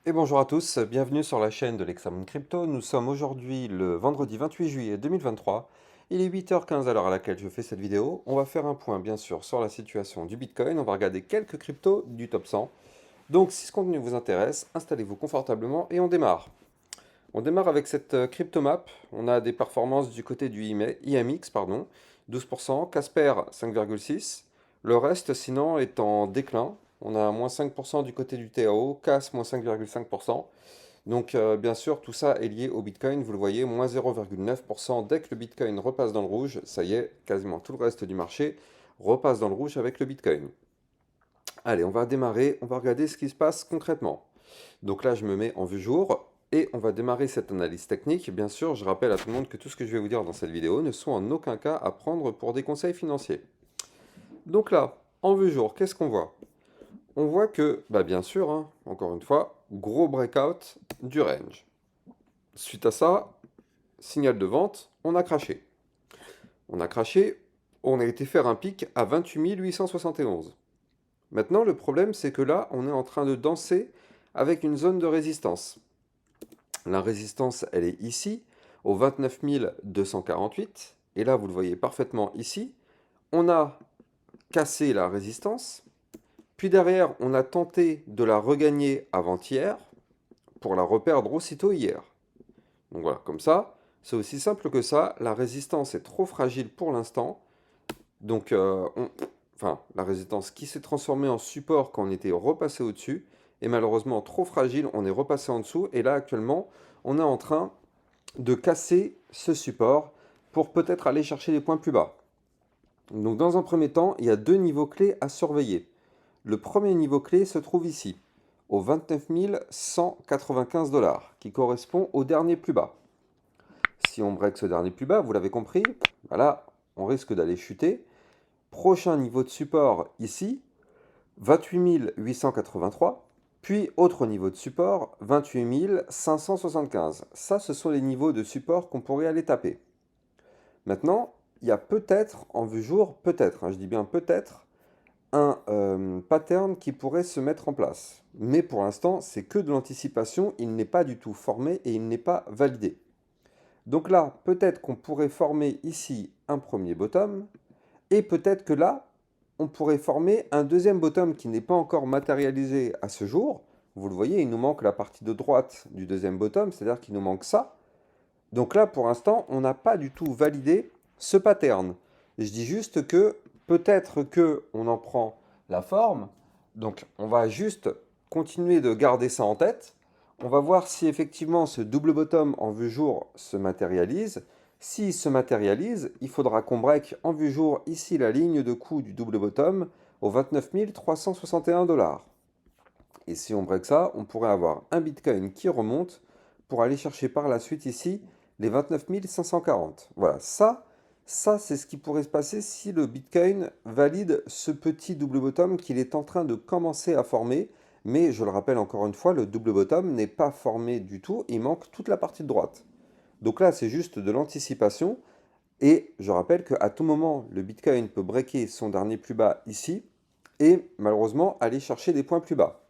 Et bonjour à tous, bienvenue sur la chaîne de l'Hexamone Crypto. Nous sommes aujourd'hui le vendredi 28 juillet 2023. Il est 8h15 à l'heure à laquelle je fais cette vidéo. On va faire un point bien sûr sur la situation du Bitcoin. On va regarder quelques cryptos du top 100. Donc si ce contenu vous intéresse, installez-vous confortablement et on démarre. On démarre avec cette crypto map. On a des performances du côté du IMX, pardon, 12%, Casper 5,6%. Le reste sinon est en déclin. On a moins 5% du côté du TAO, CAS moins 5,5%. Donc bien sûr, tout ça est lié au Bitcoin. Vous le voyez, moins 0,9%. Dès que le Bitcoin repasse dans le rouge, ça y est, quasiment tout le reste du marché repasse dans le rouge avec le Bitcoin. Allez, on va démarrer, on va regarder ce qui se passe concrètement. Donc là, je me mets en vue jour et on va démarrer cette analyse technique. Bien sûr, je rappelle à tout le monde que tout ce que je vais vous dire dans cette vidéo ne sont en aucun cas à prendre pour des conseils financiers. Donc là, en vue jour, qu'est-ce qu'on voit? On voit que, bah bien sûr, hein, encore une fois, gros breakout du range. Suite à ça, signal de vente, on a craché. On a craché, on a été faire un pic à 28 871. Maintenant, le problème, c'est que là, on est en train de danser avec une zone de résistance. La résistance, elle est ici, au 29 248. Et là, vous le voyez parfaitement ici. On a cassé la résistance. Puis derrière, on a tenté de la regagner avant-hier pour la reperdre aussitôt hier. Donc voilà, comme ça, c'est aussi simple que ça. La résistance est trop fragile pour l'instant. Donc, enfin, la résistance qui s'est transformée en support quand on était repassé au-dessus est malheureusement trop fragile. On est repassé en dessous. Et là, actuellement, on est en train de casser ce support pour peut-être aller chercher des points plus bas. Donc, dans un premier temps, il y a deux niveaux clés à surveiller. Le premier niveau clé se trouve ici, au 29 195 $, qui correspond au dernier plus bas. Si on break ce dernier plus bas, vous l'avez compris, voilà, on risque d'aller chuter. Prochain niveau de support ici, 28 883. Puis autre niveau de support, 28 575. Ça, ce sont les niveaux de support qu'on pourrait aller taper. Maintenant, il y a peut-être, en vue jour, peut-être, hein, je dis bien peut-être, un pattern qui pourrait se mettre en place. Mais pour l'instant, c'est que de l'anticipation, il n'est pas du tout formé et il n'est pas validé. Donc là, peut-être qu'on pourrait former ici un premier bottom, et peut-être que là, on pourrait former un deuxième bottom qui n'est pas encore matérialisé à ce jour. Vous le voyez, il nous manque la partie de droite du deuxième bottom, c'est-à-dire qu'il nous manque ça. Donc là, pour l'instant, on n'a pas du tout validé ce pattern. Je dis juste que peut-être que on en prend la forme. Donc on va juste continuer de garder ça en tête. On va voir si effectivement ce double bottom en vue jour se matérialise. S'il se matérialise, il faudra qu'on break en vue jour ici la ligne de coût du double bottom au 29 361 $. Et si on break ça, on pourrait avoir un Bitcoin qui remonte pour aller chercher par la suite ici les 29 540. Voilà, ça c'est ce qui pourrait se passer si le Bitcoin valide ce petit double bottom qu'il est en train de commencer à former. Mais je le rappelle encore une fois, le double bottom n'est pas formé du tout, il manque toute la partie de droite. Donc là, c'est juste de l'anticipation. Et je rappelle qu'à tout moment, le Bitcoin peut breaker son dernier plus bas ici et malheureusement aller chercher des points plus bas.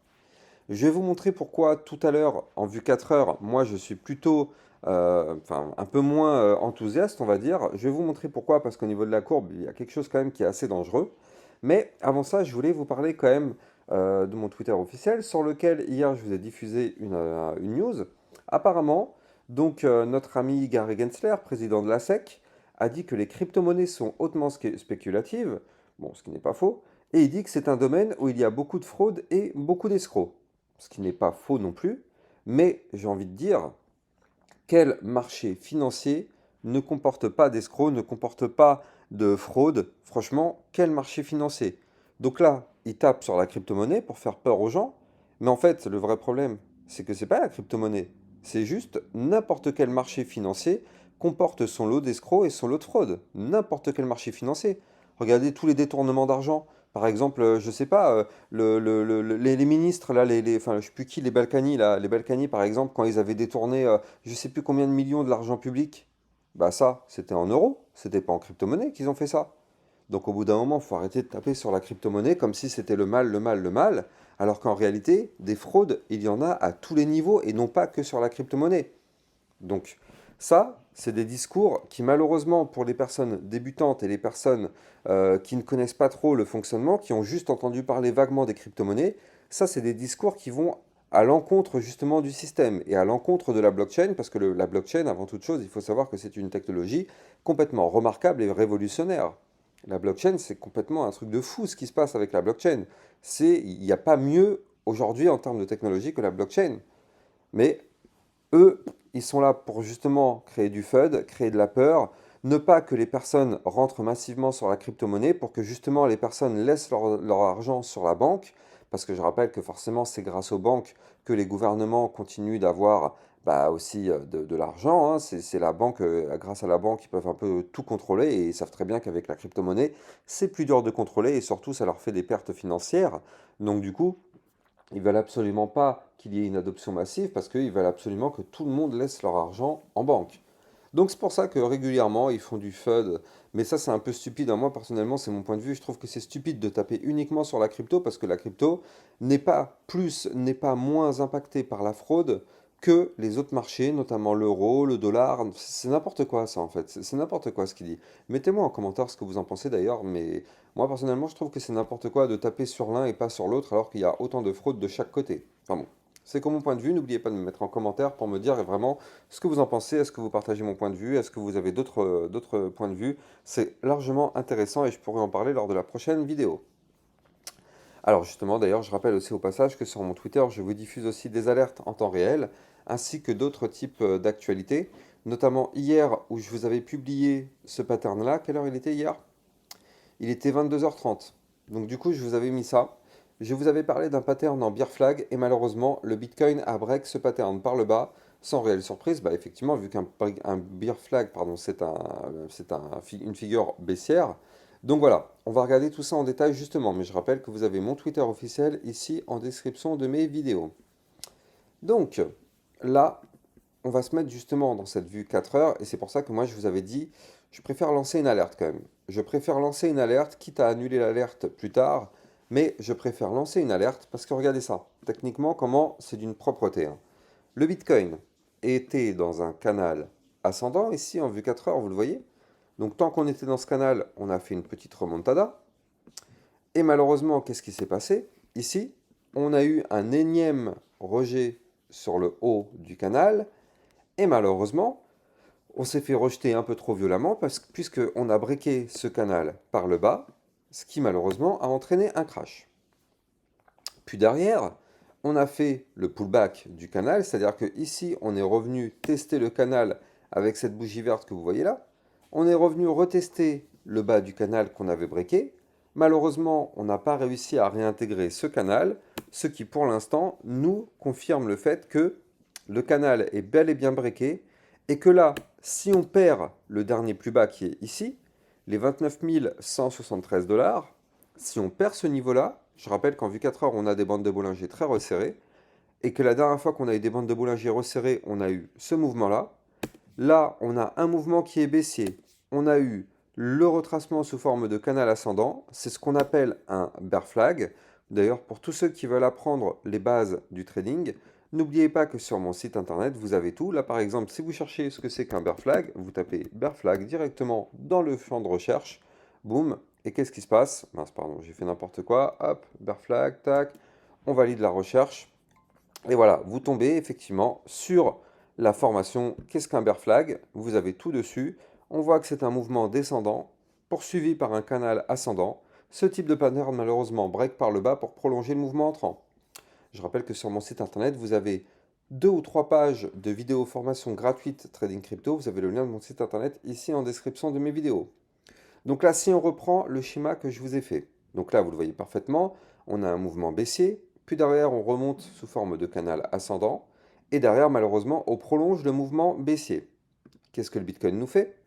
Je vais vous montrer pourquoi tout à l'heure, en vue 4 heures, moi je suis plutôt enfin, un peu moins enthousiaste, on va dire. Je vais vous montrer pourquoi, parce qu'au niveau de la courbe, il y a quelque chose quand même qui est assez dangereux. Mais avant ça, je voulais vous parler quand même de mon Twitter officiel, sur lequel hier je vous ai diffusé une news. Apparemment, donc notre ami Gary Gensler, président de la SEC, a dit que les crypto-monnaies sont hautement spéculatives, bon, ce qui n'est pas faux, et il dit que c'est un domaine où il y a beaucoup de fraude et beaucoup d'escrocs, ce qui n'est pas faux non plus, mais j'ai envie de dire, quel marché financier ne comporte pas d'escrocs, ne comporte pas de fraude? Franchement, quel marché financier? Donc là, il tape sur la crypto-monnaie pour faire peur aux gens, mais en fait, le vrai problème, c'est que c'est pas la crypto-monnaie, c'est juste n'importe quel marché financier comporte son lot d'escrocs et son lot de fraude. N'importe quel marché financier. Regardez tous les détournements d'argent. Par exemple, je sais pas, les ministres, là, enfin, je sais plus qui, les Balkany, là, les Balkany, par exemple, quand ils avaient détourné je sais plus combien de millions de l'argent public, bah ça, c'était en euros, c'était pas en crypto-monnaie qu'ils ont fait ça. Donc au bout d'un moment, il faut arrêter de taper sur la crypto-monnaie comme si c'était le mal, le mal, le mal, alors qu'en réalité, des fraudes, il y en a à tous les niveaux et non pas que sur la crypto-monnaie. Donc ça, c'est des discours qui malheureusement pour les personnes débutantes et les personnes qui ne connaissent pas trop le fonctionnement, qui ont juste entendu parler vaguement des crypto-monnaies, ça c'est des discours qui vont à l'encontre justement du système et à l'encontre de la blockchain, parce que la blockchain, avant toute chose, il faut savoir que c'est une technologie complètement remarquable et révolutionnaire. La blockchain, c'est complètement un truc de fou ce qui se passe avec la blockchain. Il n'y a pas mieux aujourd'hui en termes de technologie que la blockchain. Mais eux, ils sont là pour justement créer du FUD, créer de la peur, ne pas que les personnes rentrent massivement sur la crypto-monnaie pour que justement les personnes laissent leur argent sur la banque, parce que je rappelle que forcément c'est grâce aux banques que les gouvernements continuent d'avoir aussi de l'argent, hein. C'est la banque, grâce à la banque, ils peuvent un peu tout contrôler et ils savent très bien qu'avec la crypto-monnaie, c'est plus dur de contrôler et surtout ça leur fait des pertes financières. Donc du coup, ils veulent absolument pas qu'il y ait une adoption massive parce qu'ils veulent absolument que tout le monde laisse leur argent en banque. Donc c'est pour ça que régulièrement ils font du FUD, mais ça c'est un peu stupide, hein. Moi personnellement c'est mon point de vue, je trouve que c'est stupide de taper uniquement sur la crypto parce que la crypto n'est pas plus, n'est pas moins impactée par la fraude que les autres marchés, notamment l'euro, le dollar. C'est n'importe quoi ça en fait, c'est n'importe quoi ce qu'il dit. Mettez-moi en commentaire ce que vous en pensez d'ailleurs, mais moi personnellement je trouve que c'est n'importe quoi de taper sur l'un et pas sur l'autre alors qu'il y a autant de fraude de chaque côté. Enfin bon, c'est comme mon point de vue, n'oubliez pas de me mettre en commentaire pour me dire vraiment ce que vous en pensez. Est-ce que vous partagez mon point de vue? Est-ce que vous avez d'autres points de vue? C'est largement intéressant et je pourrais en parler lors de la prochaine vidéo. Alors justement, d'ailleurs, je rappelle aussi au passage que sur mon Twitter, je vous diffuse aussi des alertes en temps réel, ainsi que d'autres types d'actualités, notamment hier où je vous avais publié ce pattern-là. Quelle heure il était hier? Il était 22h30. Donc du coup, je vous avais mis ça. Je vous avais parlé d'un pattern en bear flag et malheureusement, le Bitcoin a break ce pattern par le bas sans réelle surprise. Bah, effectivement, vu qu'un bear flag, pardon, une figure baissière. Donc voilà, on va regarder tout ça en détail justement, mais je rappelle que vous avez mon Twitter officiel ici en description de mes vidéos. Donc là, on va se mettre justement dans cette vue 4 heures, et c'est pour ça que moi je vous avais dit, je préfère lancer une alerte quand même. Je préfère lancer une alerte, quitte à annuler l'alerte plus tard, mais je préfère lancer une alerte parce que regardez ça, techniquement comment c'est d'une propreté, hein. Le Bitcoin était dans un canal ascendant, ici en vue 4 heures, vous le voyez. Donc tant qu'on était dans ce canal, on a fait une petite remontada, et malheureusement, qu'est-ce qui s'est passé? Ici, on a eu un énième rejet sur le haut du canal, et malheureusement, on s'est fait rejeter un peu trop violemment puisqu'on a breaké ce canal par le bas, ce qui malheureusement a entraîné un crash. Puis derrière, on a fait le pullback du canal, c'est-à-dire que ici, on est revenu tester le canal avec cette bougie verte que vous voyez là. On est revenu retester le bas du canal qu'on avait breaké. Malheureusement, on n'a pas réussi à réintégrer ce canal, ce qui pour l'instant nous confirme le fait que le canal est bel et bien breaké et que là, si on perd le dernier plus bas qui est ici, les 29 173 $, si on perd ce niveau-là, je rappelle qu'en vue 4 heures, on a des bandes de Bollinger très resserrées, et que la dernière fois qu'on a eu des bandes de Bollinger resserrées, on a eu ce mouvement-là. Là, on a un mouvement qui est baissier. On a eu le retracement sous forme de canal ascendant. C'est ce qu'on appelle un bear flag. D'ailleurs, pour tous ceux qui veulent apprendre les bases du trading, n'oubliez pas que sur mon site internet, vous avez tout. Là, par exemple, si vous cherchez ce que c'est qu'un bear flag, vous tapez bear flag directement dans le champ de recherche. Boum. Et qu'est-ce qui se passe? Mince, pardon, j'ai fait n'importe quoi. Hop, bear flag, tac. On valide la recherche. Et voilà, vous tombez effectivement sur la formation Qu'est-ce qu'un bear flag? Vous avez tout dessus. On voit que c'est un mouvement descendant, poursuivi par un canal ascendant. Ce type de pattern, malheureusement, break par le bas pour prolonger le mouvement entrant. Je rappelle que sur mon site internet, vous avez 2 ou 3 pages de vidéos formation gratuites Trading Crypto. Vous avez le lien de mon site internet ici en description de mes vidéos. Donc là, si on reprend le schéma que je vous ai fait, donc là, vous le voyez parfaitement, on a un mouvement baissier, puis derrière, on remonte sous forme de canal ascendant, et derrière, malheureusement, on prolonge le mouvement baissier. Qu'est-ce que le Bitcoin nous fait?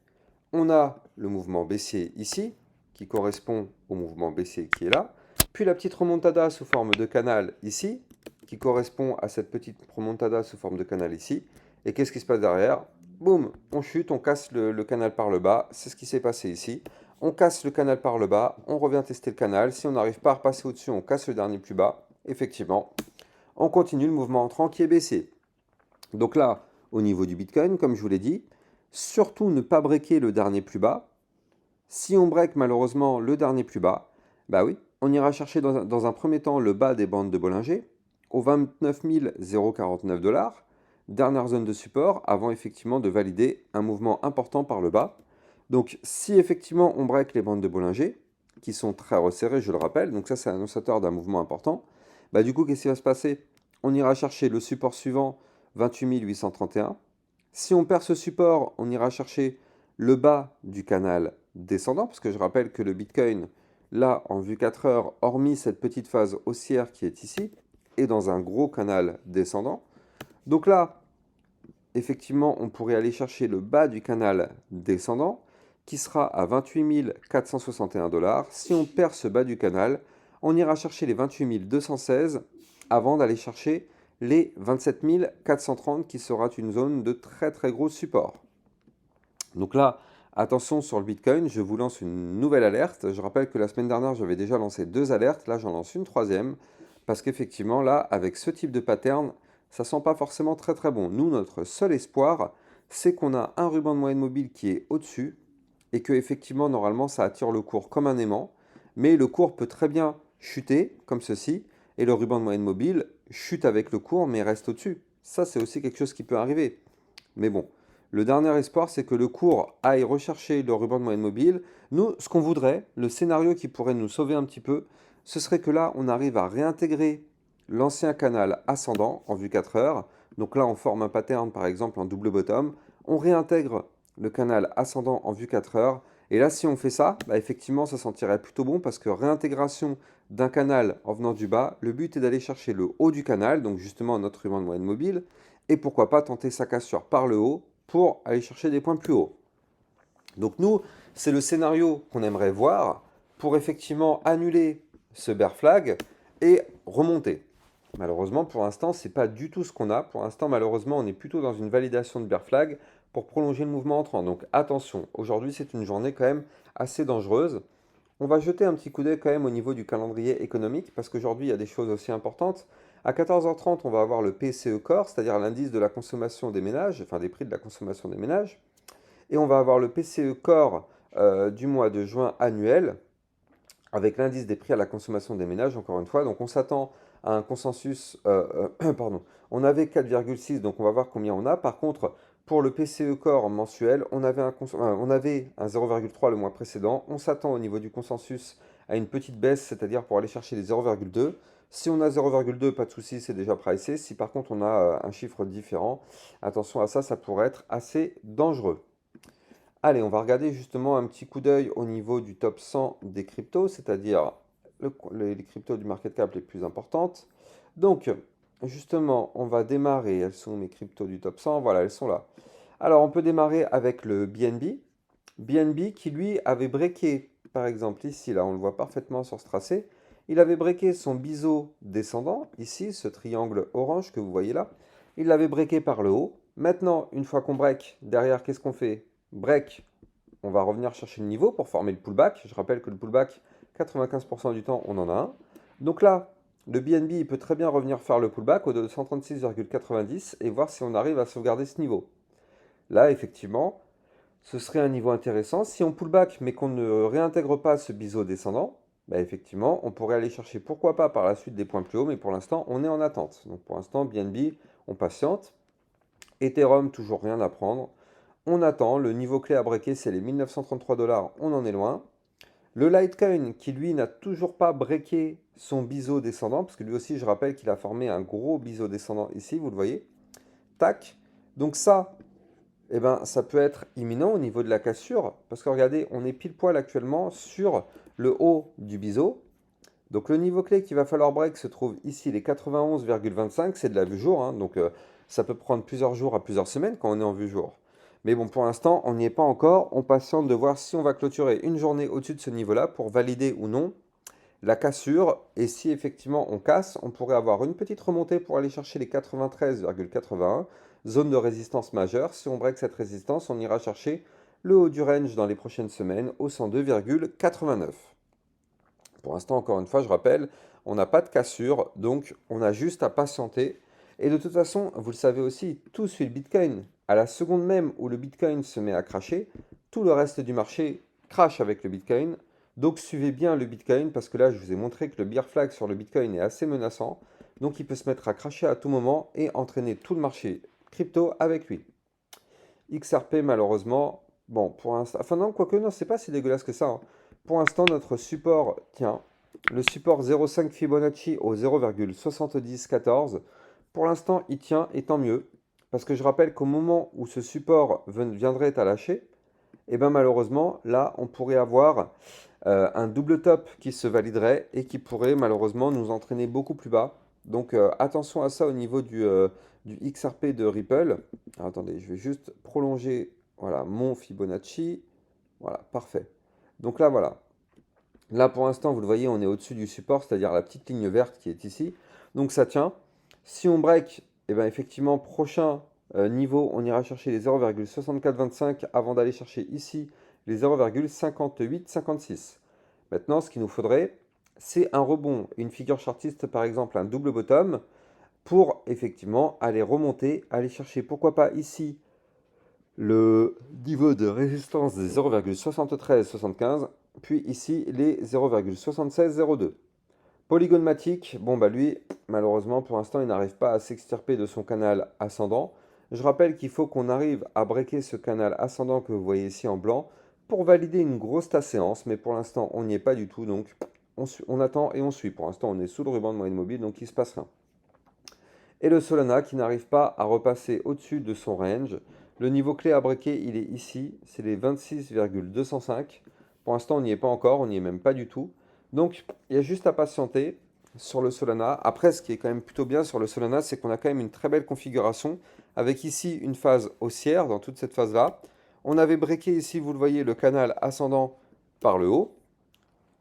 On a le mouvement baissier ici, qui correspond au mouvement baissier qui est là, puis la petite remontada sous forme de canal ici, qui correspond à cette petite remontada sous forme de canal ici, et qu'est-ce qui se passe derrière? Boum, on chute, on casse le canal par le bas, c'est ce qui s'est passé ici. On casse le canal par le bas, on revient tester le canal. Si on n'arrive pas à repasser au-dessus, on casse le dernier plus bas. Effectivement, on continue le mouvement entrant qui est baissier. Donc là, au niveau du Bitcoin, comme je vous l'ai dit, surtout ne pas breaker le dernier plus bas. Si on break malheureusement le dernier plus bas, bah oui, on ira chercher dans un premier temps le bas des bandes de Bollinger au 29 049 $, dernière zone de support, avant effectivement de valider un mouvement important par le bas. Donc si effectivement on break les bandes de Bollinger, qui sont très resserrées, je le rappelle, donc ça c'est annonciateur d'un mouvement important, bah du coup qu'est-ce qui va se passer? On ira chercher le support suivant, 28 831. Si on perd ce support, on ira chercher le bas du canal descendant, parce que je rappelle que le Bitcoin, là, en vue 4 heures, hormis cette petite phase haussière qui est ici, est dans un gros canal descendant. Donc là, effectivement, on pourrait aller chercher le bas du canal descendant, qui sera à 28 461 $. Si on perd ce bas du canal, on ira chercher les 28 216 avant d'aller chercher les 27 430 qui sera une zone de très très gros support. Donc là, attention sur le Bitcoin, je vous lance une nouvelle alerte. Je rappelle que la semaine dernière, j'avais déjà lancé 2 alertes. Là, j'en lance une troisième. Parce qu'effectivement, là, avec ce type de pattern, ça sent pas forcément très très bon. Nous, notre seul espoir, c'est qu'on a un ruban de moyenne mobile qui est au-dessus et que effectivement, normalement, ça attire le cours comme un aimant. Mais le cours peut très bien chuter, comme ceci, et le ruban de moyenne mobile chute avec le cours, mais reste au-dessus. Ça, c'est aussi quelque chose qui peut arriver. Mais bon, le dernier espoir, c'est que le cours aille rechercher le ruban de moyenne mobile. Nous, ce qu'on voudrait, le scénario qui pourrait nous sauver un petit peu, ce serait que là, on arrive à réintégrer l'ancien canal ascendant en vue 4 heures. Donc là, on forme un pattern, par exemple, en double bottom. On réintègre le canal ascendant en vue 4 heures. Et là, si on fait ça, bah, effectivement, ça sentirait plutôt bon parce que réintégration d'un canal en venant du bas, le but est d'aller chercher le haut du canal, donc justement notre ruban de moyenne mobile, et pourquoi pas tenter sa cassure par le haut pour aller chercher des points plus hauts. Donc nous, c'est le scénario qu'on aimerait voir pour effectivement annuler ce bear flag et remonter. Malheureusement, pour l'instant, ce n'est pas du tout ce qu'on a. Pour l'instant, malheureusement, on est plutôt dans une validation de bear flag pour prolonger le mouvement entrant. Donc attention, aujourd'hui, c'est une journée quand même assez dangereuse. On va jeter un petit coup d'œil quand même au niveau du calendrier économique parce qu'aujourd'hui, il y a des choses aussi importantes. À 14h30, on va avoir le PCE Core, c'est-à-dire l'indice de la consommation des ménages, enfin des prix de la consommation des ménages. Et on va avoir le PCE Core du mois de juin annuel, avec l'indice des prix à la consommation des ménages, encore une fois. Donc on s'attend à un consensus, pardon, on avait 4,6, donc on va voir combien on a. Par contre, pour le PCE Core mensuel, on avait un 0,3 le mois précédent. On s'attend au niveau du consensus à une petite baisse, c'est-à-dire pour aller chercher les 0,2. Si on a 0,2, pas de souci, c'est déjà pricé. Si par contre on a un chiffre différent, attention à ça, ça pourrait être assez dangereux. Allez, on va regarder justement un petit coup d'œil au niveau du top 100 des cryptos, c'est-à-dire les cryptos du market cap les plus importantes. Donc, justement, on va démarrer. Elles sont mes cryptos du top 100. Voilà, elles sont là. Alors, on peut démarrer avec le BNB. BNB qui, lui, avait breaké, par exemple, ici, là, on le voit parfaitement sur ce tracé. Il avait breaké son biseau descendant, ici, ce triangle orange que vous voyez là. Il l'avait breaké par le haut. Maintenant, une fois qu'on break, derrière, qu'est-ce qu'on fait? Break, on va revenir chercher le niveau pour former le pullback. Je rappelle que le pullback, 95% du temps, on en a un. Donc là, le BNB il peut très bien revenir faire le pullback au 236,90 et voir si on arrive à sauvegarder ce niveau. Là, effectivement, ce serait un niveau intéressant. Si on pullback mais qu'on ne réintègre pas ce biseau descendant, bah effectivement, on pourrait aller chercher pourquoi pas par la suite des points plus hauts, mais pour l'instant, on est en attente. Donc pour l'instant, BNB, on patiente. Ethereum, toujours rien à prendre. On attend, le niveau clé à breaker, c'est les 1933 $, on en est loin. Le Litecoin, qui lui n'a toujours pas breaké son biseau descendant, parce que lui aussi, je rappelle qu'il a formé un gros biseau descendant ici, vous le voyez. Tac. Donc ça, eh ben, ça peut être imminent au niveau de la cassure, parce que regardez, on est pile poil actuellement sur le haut du biseau. Donc le niveau clé qu'il va falloir break se trouve ici, les 91,25, c'est de la vue jour, hein, donc ça peut prendre plusieurs jours à plusieurs semaines quand on est en vue jour. Mais bon, pour l'instant, on n'y est pas encore. On patiente de voir si on va clôturer une journée au-dessus de ce niveau-là pour valider ou non la cassure. Et si effectivement on casse, on pourrait avoir une petite remontée pour aller chercher les 93,81, zone de résistance majeure. Si on break cette résistance, on ira chercher le haut du range dans les prochaines semaines au 102,89. Pour l'instant, encore une fois, je rappelle, on n'a pas de cassure, donc on a juste à patienter. Et de toute façon, vous le savez aussi, tout suit le Bitcoin. À la seconde même où le Bitcoin se met à cracher, tout le reste du marché crache avec le Bitcoin. Donc suivez bien le Bitcoin parce que là, je vous ai montré que le bear flag sur le Bitcoin est assez menaçant. Donc il peut se mettre à cracher à tout moment et entraîner tout le marché crypto avec lui. XRP, malheureusement, bon, pour l'instant, enfin non, quoique, non, c'est pas si dégueulasse que ça, hein. Pour l'instant, notre support tient. Le support 0,5 Fibonacci au 0,7014. Pour l'instant, il tient et tant mieux. Parce que je rappelle qu'au moment où ce support viendrait à lâcher, et bien malheureusement, là, on pourrait avoir un double top qui se validerait et qui pourrait malheureusement nous entraîner beaucoup plus bas. Donc attention à ça au niveau du XRP de Ripple. Alors, attendez, je vais juste prolonger voilà, mon Fibonacci. Voilà, parfait. Donc là, voilà. Là, pour l'instant, vous le voyez, on est au-dessus du support, c'est-à-dire la petite ligne verte qui est ici. Donc ça tient. Si on break, et bien effectivement, prochain niveau, on ira chercher les 0,6425 avant d'aller chercher ici les 0,5856. Maintenant, ce qu'il nous faudrait, c'est un rebond, une figure chartiste, par exemple, un double bottom, pour effectivement aller remonter, aller chercher, pourquoi pas ici, le niveau de résistance des 0,7375, puis ici les 0,7602. Polygone Matic, bon bah lui, malheureusement pour l'instant il n'arrive pas à s'extirper de son canal ascendant. Je rappelle qu'il faut qu'on arrive à breaker ce canal ascendant que vous voyez ici en blanc pour valider une grosse tas séance, mais pour l'instant on n'y est pas du tout, donc on attend et on suit. Pour l'instant on est sous le ruban de moyenne mobile, donc il ne se passe rien. Et le Solana qui n'arrive pas à repasser au-dessus de son range. Le niveau clé à breaker, il est ici, c'est les 26,205. Pour l'instant, on n'y est pas encore, on n'y est même pas du tout. Donc, il y a juste à patienter sur le Solana. Après, ce qui est quand même plutôt bien sur le Solana, c'est qu'on a quand même une très belle configuration, avec ici une phase haussière dans toute cette phase-là. On avait breaké ici, vous le voyez, le canal ascendant par le haut.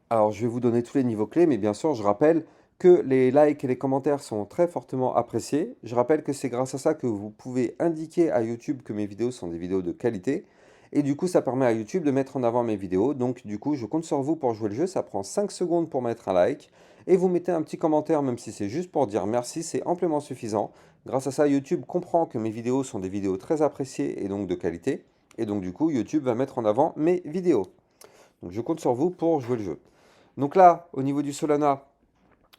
Alors, je vais vous donner tous les niveaux clés, mais bien sûr, je rappelle que les likes et les commentaires sont très fortement appréciés. Je rappelle que c'est grâce à ça que vous pouvez indiquer à YouTube que mes vidéos sont des vidéos de qualité. Et du coup, ça permet à YouTube de mettre en avant mes vidéos. Donc, du coup, je compte sur vous pour jouer le jeu. Ça prend 5 secondes pour mettre un like. Et vous mettez un petit commentaire, même si c'est juste pour dire merci, c'est amplement suffisant. Grâce à ça, YouTube comprend que mes vidéos sont des vidéos très appréciées et donc de qualité. Et donc, du coup, YouTube va mettre en avant mes vidéos. Donc, je compte sur vous pour jouer le jeu. Donc là, au niveau du Solana,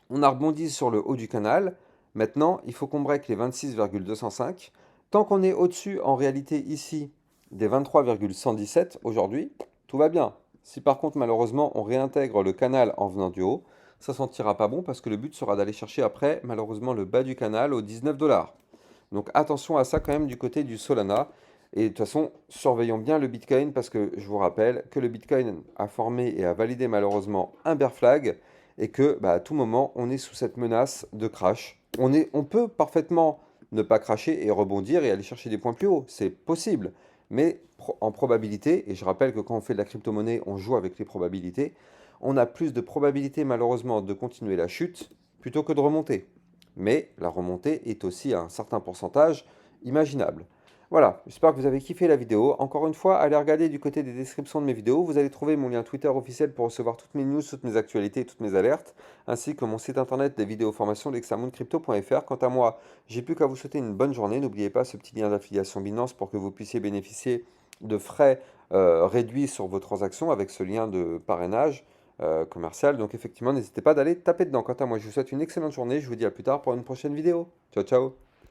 on a rebondi sur le haut du canal. Maintenant, il faut qu'on break les 26,205. Tant qu'on est au-dessus, en réalité, ici, des 23,117 aujourd'hui, tout va bien. Si par contre, malheureusement, on réintègre le canal en venant du haut, ça sentira pas bon parce que le but sera d'aller chercher après, malheureusement, le bas du canal aux 19 $. Donc attention à ça quand même du côté du Solana. Et de toute façon, surveillons bien le Bitcoin parce que je vous rappelle que le Bitcoin a formé et a validé malheureusement un bear flag et que à tout moment, on est sous cette menace de crash. On peut parfaitement ne pas cracher et rebondir et aller chercher des points plus hauts. C'est possible. Mais en probabilité, et je rappelle que quand on fait de la crypto-monnaie, on joue avec les probabilités, on a plus de probabilité malheureusement de continuer la chute plutôt que de remonter. Mais la remontée est aussi à un certain pourcentage imaginable. Voilà, j'espère que vous avez kiffé la vidéo. Encore une fois, allez regarder du côté des descriptions de mes vidéos. Vous allez trouver mon lien Twitter officiel pour recevoir toutes mes news, toutes mes actualités, toutes mes alertes, ainsi que mon site internet des vidéos formations lexamoncrypto.fr. Quant à moi, j'ai plus qu'à vous souhaiter une bonne journée. N'oubliez pas ce petit lien d'affiliation Binance pour que vous puissiez bénéficier de frais réduits sur vos transactions avec ce lien de parrainage commercial. Donc effectivement, n'hésitez pas d'aller taper dedans. Quant à moi, je vous souhaite une excellente journée. Je vous dis à plus tard pour une prochaine vidéo. Ciao, ciao!